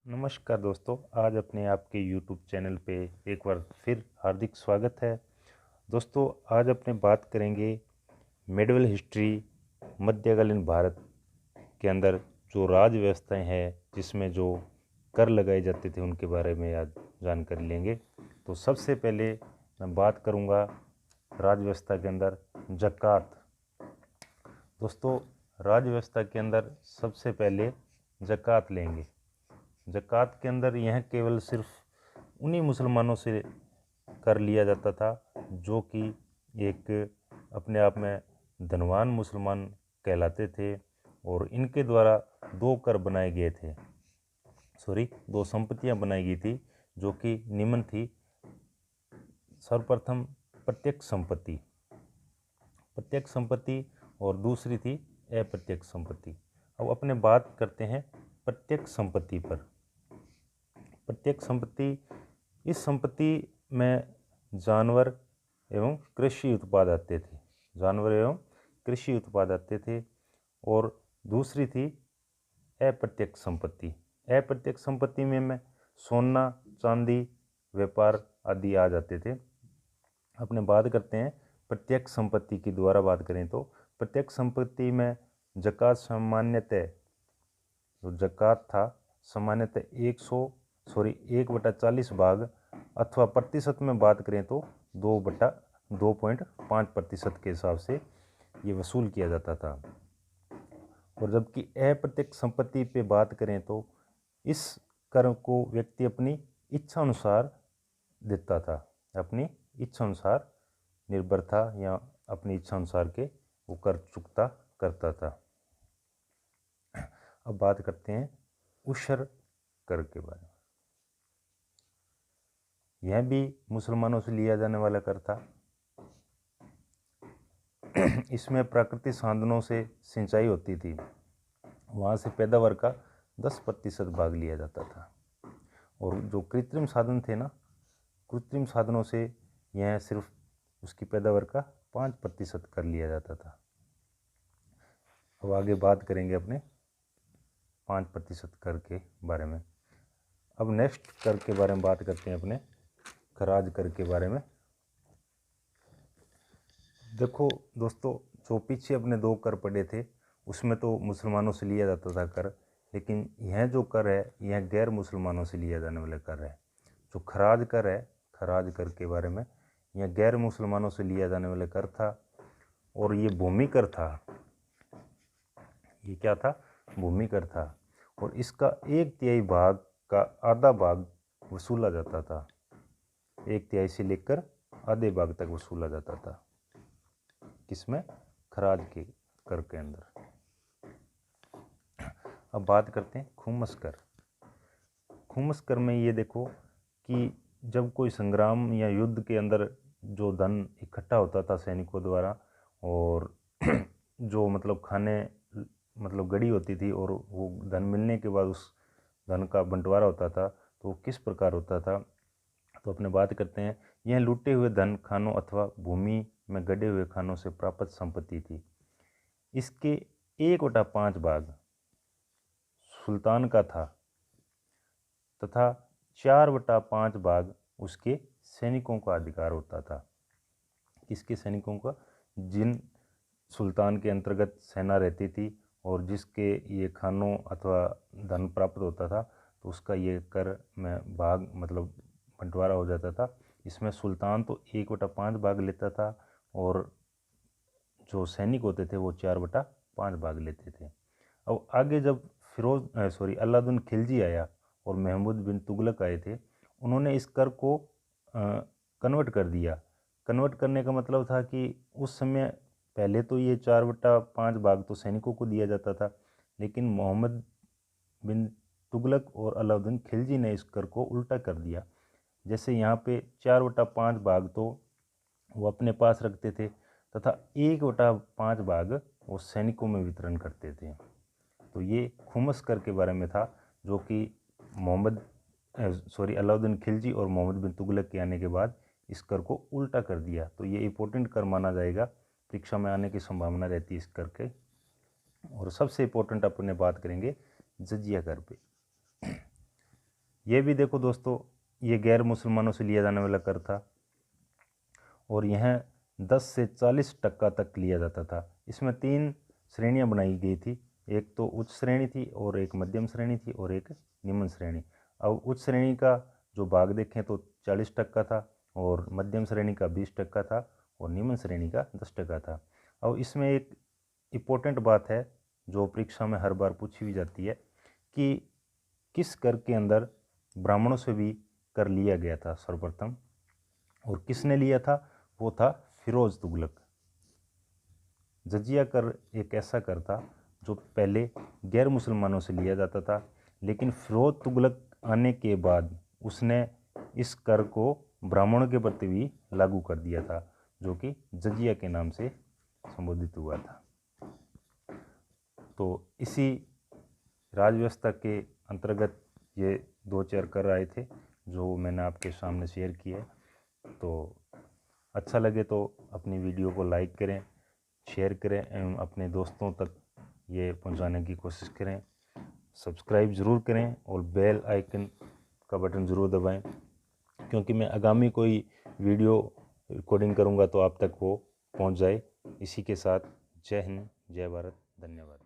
नमस्कार दोस्तों, आज अपने आपके YouTube चैनल पे एक बार फिर हार्दिक स्वागत है। दोस्तों, आज अपने बात करेंगे मेडिवल हिस्ट्री, मध्यकालीन भारत के अंदर जो राज व्यवस्थाएं हैं जिसमें जो कर लगाए जाते थे उनके बारे में आज जानकारी लेंगे। तो सबसे पहले मैं बात करूंगा राज व्यवस्था के अंदर ज़कात। दोस्तों, राज व्यवस्था के अंदर सबसे पहले ज़कात लेंगे। ज़कात के अंदर यह केवल सिर्फ उन्हीं मुसलमानों से कर लिया जाता था जो कि एक अपने आप में धनवान मुसलमान कहलाते थे, और इनके द्वारा दो कर बनाए गए थे, दो संपत्तियां बनाई गई थी जो कि निम्न थी। सर्वप्रथम प्रत्यक्ष संपत्ति और दूसरी थी अप्रत्यक्ष संपत्ति। अब अपने बात करते हैं प्रत्यक्ष संपत्ति पर। प्रत्यक्ष संपत्ति, इस संपत्ति में जानवर एवं कृषि उत्पाद आते थे। और दूसरी थी अप्रत्यक्ष संपत्ति। अप्रत्यक्ष संपत्ति में सोना, चांदी, व्यापार आदि आ जाते थे। अपने बात करते हैं प्रत्यक्ष संपत्ति की। द्वारा बात करें तो प्रत्यक्ष संपत्ति में ज़कात सामान्यतः, जो ज़कात था सामान्यतः 1/40 भाग, अथवा प्रतिशत में बात करें तो 2/2.5% के हिसाब से ये वसूल किया जाता था। और जबकि अप्रत्यक्ष संपत्ति पे बात करें तो इस कर को व्यक्ति अपनी इच्छा अनुसार देता था, अपनी इच्छा अनुसार निर्भर था, या अपनी इच्छा अनुसार के वो कर चुकता करता था। अब बात करते हैं उशर कर के बारे में। यह भी मुसलमानों से लिया जाने वाला कर था। इसमें प्राकृतिक साधनों से सिंचाई होती थी, वहाँ से पैदावार का 10% भाग लिया जाता था। और जो कृत्रिम साधन थे ना, कृत्रिम साधनों से यह सिर्फ उसकी पैदावार का 5% कर लिया जाता था। अब आगे बात करेंगे अपने 5% कर के बारे में। अब नेक्स्ट कर के बारे में बात करते हैं, अपने खराज कर के बारे में। देखो दोस्तों, जो पीछे अपने दो कर पड़े थे उसमें तो मुसलमानों से लिया जाता था कर, लेकिन यह जो कर है यह गैर मुसलमानों से लिया जाने वाला कर है। जो खराज कर है, खराज कर के बारे में, यह गैर मुसलमानों से लिया जाने वाला कर था। और ये भूमि कर था। ये क्या था? भूमि कर था। और इसका 1/3 भाग का आधा भाग वसूला जाता था। 1/3 से लेकर आधे भाग तक वसूला जाता था। किसमें? खराज के कर के अंदर। अब बात करते हैं खुमस कर। खुमस कर में ये देखो कि जब कोई संग्राम या युद्ध के अंदर जो धन इकट्ठा होता था सैनिकों द्वारा, और जो खाने गड़ी होती थी, और वो धन मिलने के बाद उस धन का बंटवारा होता था, तो किस प्रकार होता था? तो अपने बात करते हैं, यह लूटे हुए धन खानों अथवा भूमि में गड़े हुए खानों से प्राप्त संपत्ति थी। इसके 1/5 भाग सुल्तान का था, तथा 4/5 भाग उसके सैनिकों का अधिकार होता था। किसके सैनिकों का? जिन सुल्तान के अंतर्गत सेना रहती थी और जिसके ये खानों अथवा धन प्राप्त होता था, तो उसका ये कर में भाग बंटवारा हो जाता था। इसमें सुल्तान तो 1/5 भाग लेता था, और जो सैनिक होते थे वो 4/5 भाग लेते थे। अब आगे जब अलाउद्दीन खिलजी आया और महमूद बिन तुगलक आए थे, उन्होंने इस कर को कन्वर्ट कर दिया। कन्वर्ट करने का मतलब था कि उस समय पहले तो ये 4/5 भाग तो सैनिकों को दिया जाता था, लेकिन मोहम्मद बिन तुगलक और अलाउद्दीन खिलजी ने इस कर को उल्टा कर दिया। जैसे यहाँ पे 4/5 भाग तो वो अपने पास रखते थे, तथा 1/5 भाग वो सैनिकों में वितरण करते थे। तो ये खुमस कर के बारे में था, जो कि अलाउद्दीन खिलजी और मोहम्मद बिन तुगलक के आने के बाद इस कर को उल्टा कर दिया। तो ये इंपॉर्टेंट कर माना जाएगा, परीक्षा में आने की संभावना रहती है इस कर के। और सबसे इंपॉर्टेंट अपने बात करेंगे जजिया कर पे। ये भी देखो दोस्तों, ये गैर मुसलमानों से लिया जाने वाला कर था और यह 10 से 40% तक लिया जाता था। इसमें 3 श्रेणियां बनाई गई थी, एक तो उच्च श्रेणी थी और एक मध्यम श्रेणी थी और एक निम्न श्रेणी। अब उच्च श्रेणी का जो भाग देखें तो 40% था और मध्यम श्रेणी का 20% था और निम्न श्रेणी का 10% था। अब इसमें एक इम्पोर्टेंट बात है जो परीक्षा में हर बार पूछी भी जाती है कि किस कर के अंदर ब्राह्मणों से भी कर लिया गया था सर्वप्रथम, और किसने लिया था? वो था फिरोज तुगलक। जजिया कर एक ऐसा कर था जो पहले गैर मुसलमानों से लिया जाता था, लेकिन फिरोज तुगलक आने के बाद उसने इस कर को ब्राह्मणों के प्रति भी लागू कर दिया था, जो कि जजिया के नाम से संबोधित हुआ था। तो इसी राज व्यवस्था के अंतर्गत ये 2-4 कर आए थे जो मैंने आपके सामने शेयर किए। तो अच्छा लगे तो अपनी वीडियो को लाइक करें, शेयर करें एवं अपने दोस्तों तक ये पहुंचाने की कोशिश करें। सब्सक्राइब ज़रूर करें और बेल आइकन का बटन ज़रूर दबाएं, क्योंकि मैं आगामी कोई वीडियो रिकॉर्डिंग करूंगा तो आप तक वो पहुंच जाए। इसी के साथ जय हिंद, जय भारत, धन्यवाद।